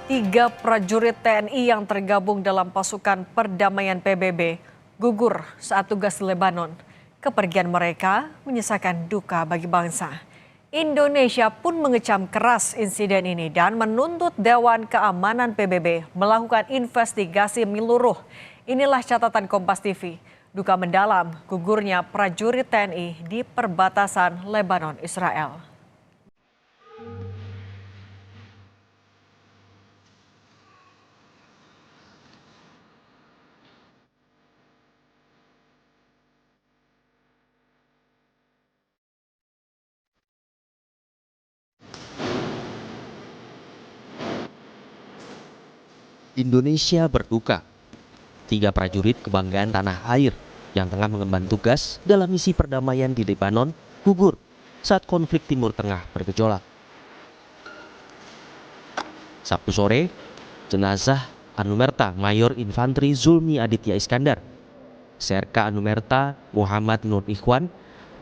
Tiga prajurit TNI yang tergabung dalam pasukan perdamaian PBB gugur saat tugas di Lebanon. Kepergian mereka menyisakan duka bagi bangsa. Indonesia pun mengecam keras insiden ini dan menuntut Dewan Keamanan PBB melakukan investigasi menyeluruh. Inilah catatan Kompas TV. Duka mendalam gugurnya prajurit TNI di perbatasan Lebanon Israel. Indonesia berduka. Tiga prajurit kebanggaan tanah air yang tengah mengemban tugas dalam misi perdamaian di Lebanon gugur saat konflik Timur Tengah bergejolak. Sabtu sore, jenazah Anumerta Mayor Infantri Zulmi Aditya Iskandar, Serka Anumerta Muhammad Nur Ikhwan,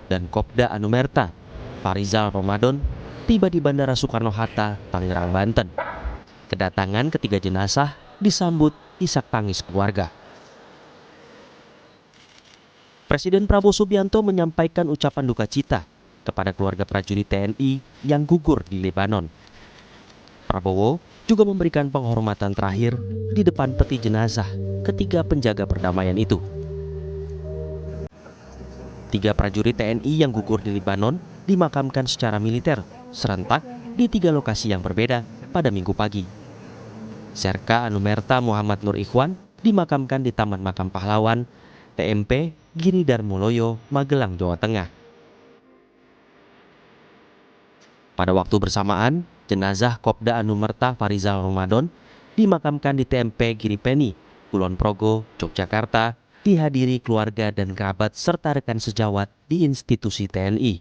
dan Kopda Anumerta Farizal Ramadan tiba di Bandara Soekarno-Hatta, Tangerang, Banten. Kedatangan ketiga jenazah disambut isak tangis keluarga. Presiden Prabowo Subianto menyampaikan ucapan duka cita kepada keluarga prajurit TNI yang gugur di Lebanon. Prabowo juga memberikan penghormatan terakhir di depan peti jenazah ketiga penjaga perdamaian itu. Tiga prajurit TNI yang gugur di Lebanon dimakamkan secara militer serentak di tiga lokasi yang berbeda pada Minggu pagi. Serka Anumerta Muhammad Nur Ikhwan dimakamkan di Taman Makam Pahlawan, TMP Giri Darmoloyo, Magelang, Jawa Tengah. Pada waktu bersamaan, jenazah Kopda Anumerta Farizal Ramadan dimakamkan di TMP Giripeni, Kulon Progo, Yogyakarta, dihadiri keluarga dan kerabat serta rekan sejawat di institusi TNI.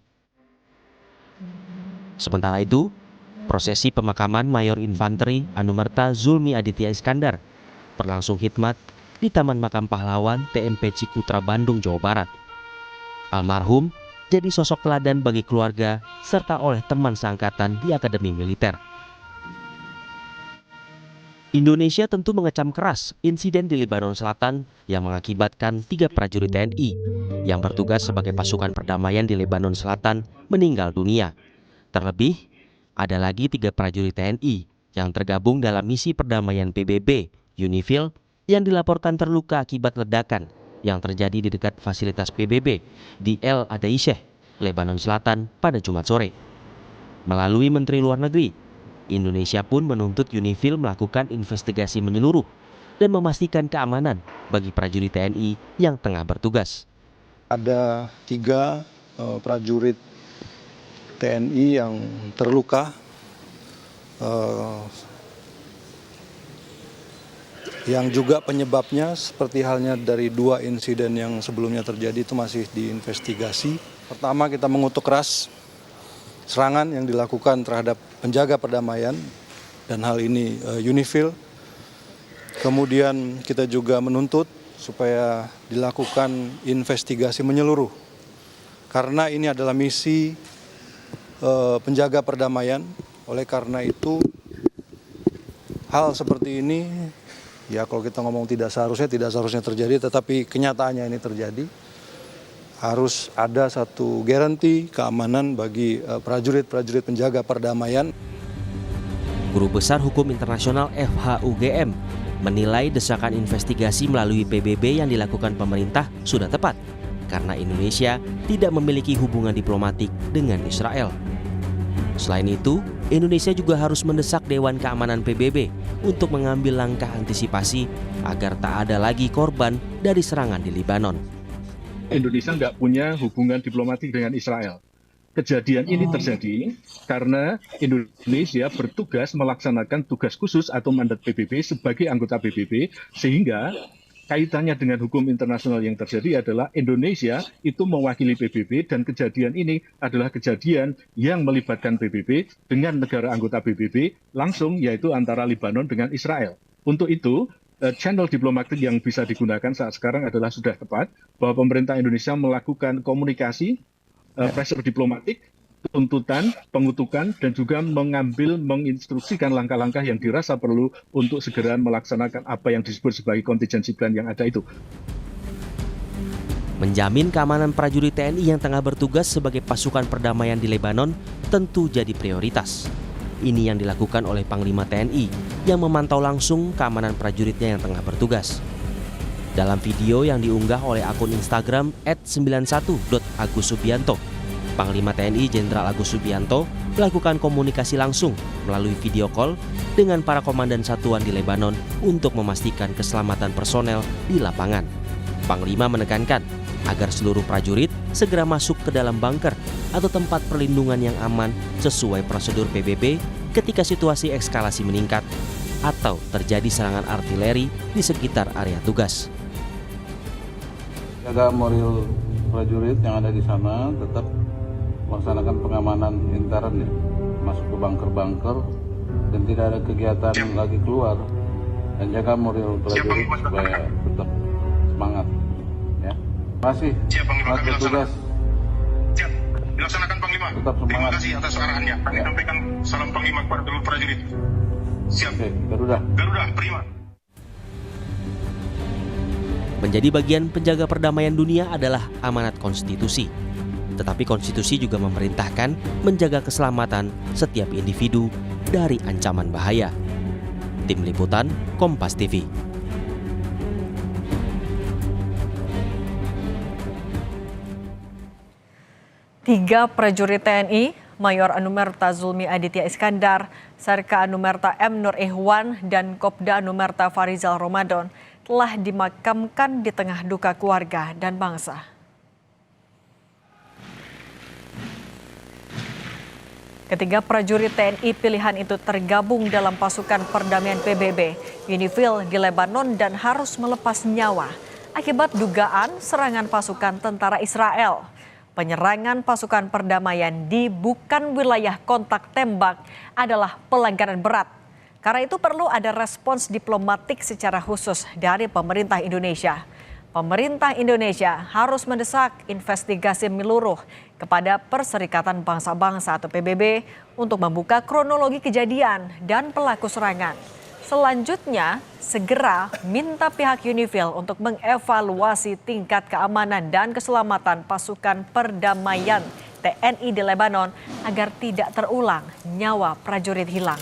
Sementara itu, prosesi pemakaman Mayor Infantri Anumerta Zulmi Aditya Iskandar berlangsung khidmat di Taman Makam Pahlawan TMP Ciputra, Bandung, Jawa Barat. Almarhum jadi sosok teladan bagi keluarga serta oleh teman seangkatan di Akademi Militer. Indonesia tentu mengecam keras insiden di Lebanon Selatan yang mengakibatkan tiga prajurit TNI yang bertugas sebagai pasukan perdamaian di Lebanon Selatan meninggal dunia. Terlebih, ada lagi tiga prajurit TNI yang tergabung dalam misi perdamaian PBB, UNIFIL, yang dilaporkan terluka akibat ledakan yang terjadi di dekat fasilitas PBB di El Adaisheh, Lebanon Selatan pada Jumat sore. Melalui Menteri Luar Negeri, Indonesia pun menuntut UNIFIL melakukan investigasi menyeluruh dan memastikan keamanan bagi prajurit TNI yang tengah bertugas. Ada tiga prajurit TNI yang terluka, yang juga penyebabnya seperti halnya dari dua insiden yang sebelumnya terjadi itu masih diinvestigasi. Pertama, kita mengutuk keras serangan yang dilakukan terhadap penjaga perdamaian dan hal ini UNIFIL. Kemudian kita juga menuntut supaya dilakukan investigasi menyeluruh karena ini adalah misi penjaga perdamaian. Oleh karena itu hal seperti ini ya kalau kita ngomong tidak seharusnya terjadi, tetapi kenyataannya ini terjadi. Harus ada satu garansi keamanan bagi prajurit-prajurit penjaga perdamaian. Guru Besar Hukum Internasional FHUGM menilai desakan investigasi melalui PBB yang dilakukan pemerintah sudah tepat karena Indonesia tidak memiliki hubungan diplomatik dengan Israel. Selain itu, Indonesia juga harus mendesak Dewan Keamanan PBB untuk mengambil langkah antisipasi agar tak ada lagi korban dari serangan di Lebanon. Indonesia nggak punya hubungan diplomatik dengan Israel. Kejadian ini terjadi karena Indonesia bertugas melaksanakan tugas khusus atau mandat PBB sebagai anggota PBB, sehingga kaitannya dengan hukum internasional yang terjadi adalah Indonesia itu mewakili PBB dan kejadian ini adalah kejadian yang melibatkan PBB dengan negara anggota PBB langsung, yaitu antara Lebanon dengan Israel. Untuk itu, channel diplomatik yang bisa digunakan saat sekarang adalah sudah tepat bahwa pemerintah Indonesia melakukan komunikasi pressure diplomatik tuntutan, pengutukan, dan juga menginstruksikan langkah-langkah yang dirasa perlu untuk segera melaksanakan apa yang disebut sebagai contingency plan yang ada itu. Menjamin keamanan prajurit TNI yang tengah bertugas sebagai pasukan perdamaian di Lebanon tentu jadi prioritas. Ini yang dilakukan oleh Panglima TNI yang memantau langsung keamanan prajuritnya yang tengah bertugas. Dalam video yang diunggah oleh akun Instagram @91.agussubianto, Panglima TNI Jenderal Agus Subianto melakukan komunikasi langsung melalui video call dengan para komandan satuan di Lebanon untuk memastikan keselamatan personel di lapangan. Panglima menekankan agar seluruh prajurit segera masuk ke dalam bunker atau tempat perlindungan yang aman sesuai prosedur PBB ketika situasi eskalasi meningkat atau terjadi serangan artileri di sekitar area tugas. Jaga moral prajurit yang ada di sana, tetap melaksanakan pengamanan intern ya, masuk ke bunker-bunker dan tidak ada kegiatan lagi keluar, dan jaga moral prajurit supaya tetap semangat. Ya, terima kasih. Selamat bertugas. Siap, dilaksanakan Panglima. Tetap semangat. Terima kasih atas arahannya. Kami sampaikan salam Panglima kepada seluruh prajurit. Siap. Oke, Garuda. Garuda, prima. Menjadi bagian penjaga perdamaian dunia adalah amanat konstitusi. Tetapi konstitusi juga memerintahkan menjaga keselamatan setiap individu dari ancaman bahaya. Tim Liputan, Kompas TV. Tiga prajurit TNI, Mayor Anumerta Zulmi Aditya Iskandar, Serka Anumerta M. Nur Ihwan, dan Kopda Anumerta Farizal Ramadan telah dimakamkan di tengah duka keluarga dan bangsa. Ketiga prajurit TNI pilihan itu tergabung dalam pasukan perdamaian PBB UNIFIL di Lebanon dan harus melepas nyawa akibat dugaan serangan pasukan tentara Israel. Penyerangan pasukan perdamaian di bukan wilayah kontak tembak adalah pelanggaran berat. Karena itu perlu ada respons diplomatik secara khusus dari pemerintah Indonesia. Pemerintah Indonesia harus mendesak investigasi menyeluruh kepada Perserikatan Bangsa-Bangsa atau PBB untuk membuka kronologi kejadian dan pelaku serangan. Selanjutnya, segera minta pihak UNIFIL untuk mengevaluasi tingkat keamanan dan keselamatan pasukan perdamaian TNI di Lebanon agar tidak terulang nyawa prajurit hilang.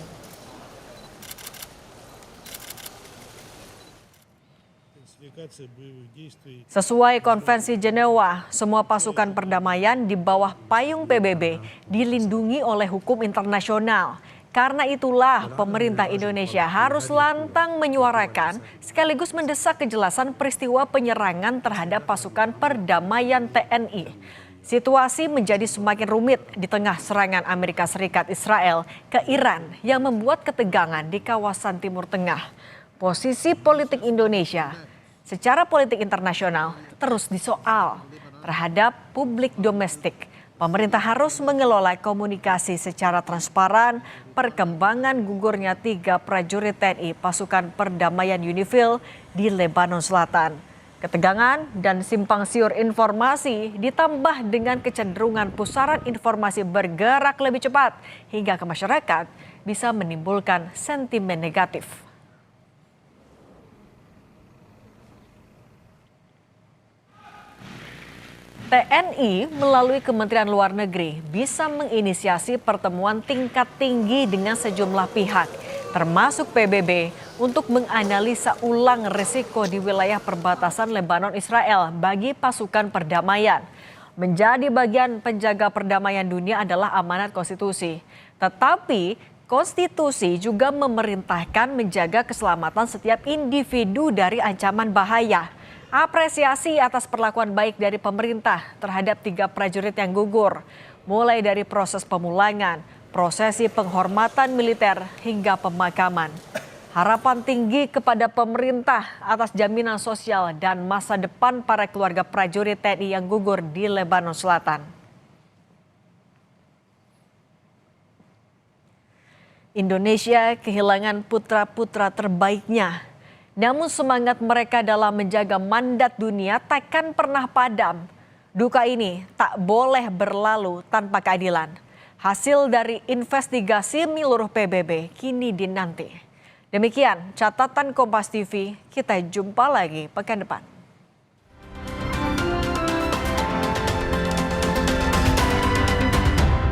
Sesuai Konvensi Jenewa, semua pasukan perdamaian di bawah payung PBB dilindungi oleh hukum internasional. Karena itulah pemerintah Indonesia harus lantang menyuarakan sekaligus mendesak kejelasan peristiwa penyerangan terhadap pasukan perdamaian TNI. Situasi menjadi semakin rumit di tengah serangan Amerika Serikat Israel ke Iran yang membuat ketegangan di kawasan Timur Tengah. Posisi politik Indonesia secara politik internasional terus disoal terhadap publik domestik. Pemerintah harus mengelola komunikasi secara transparan perkembangan gugurnya 3 prajurit TNI pasukan perdamaian UNIFIL di Lebanon Selatan. Ketegangan dan simpang siur informasi ditambah dengan kecenderungan pusaran informasi bergerak lebih cepat hingga ke masyarakat bisa menimbulkan sentimen negatif. TNI melalui Kementerian Luar Negeri bisa menginisiasi pertemuan tingkat tinggi dengan sejumlah pihak, termasuk PBB, untuk menganalisa ulang risiko di wilayah perbatasan Lebanon Israel bagi pasukan perdamaian. Menjadi bagian penjaga perdamaian dunia adalah amanat konstitusi. Tetapi konstitusi juga memerintahkan menjaga keselamatan setiap individu dari ancaman bahaya. Apresiasi atas perlakuan baik dari pemerintah terhadap 3 prajurit yang gugur, mulai dari proses pemulangan, prosesi penghormatan militer hingga pemakaman. Harapan tinggi kepada pemerintah atas jaminan sosial dan masa depan para keluarga prajurit TNI yang gugur di Lebanon Selatan. Indonesia kehilangan putra-putra terbaiknya. Namun semangat mereka dalam menjaga mandat dunia takkan pernah padam. Duka ini tak boleh berlalu tanpa keadilan. Hasil dari investigasi menyeluruh PBB kini dinanti. Demikian catatan Kompas TV, kita jumpa lagi pekan depan.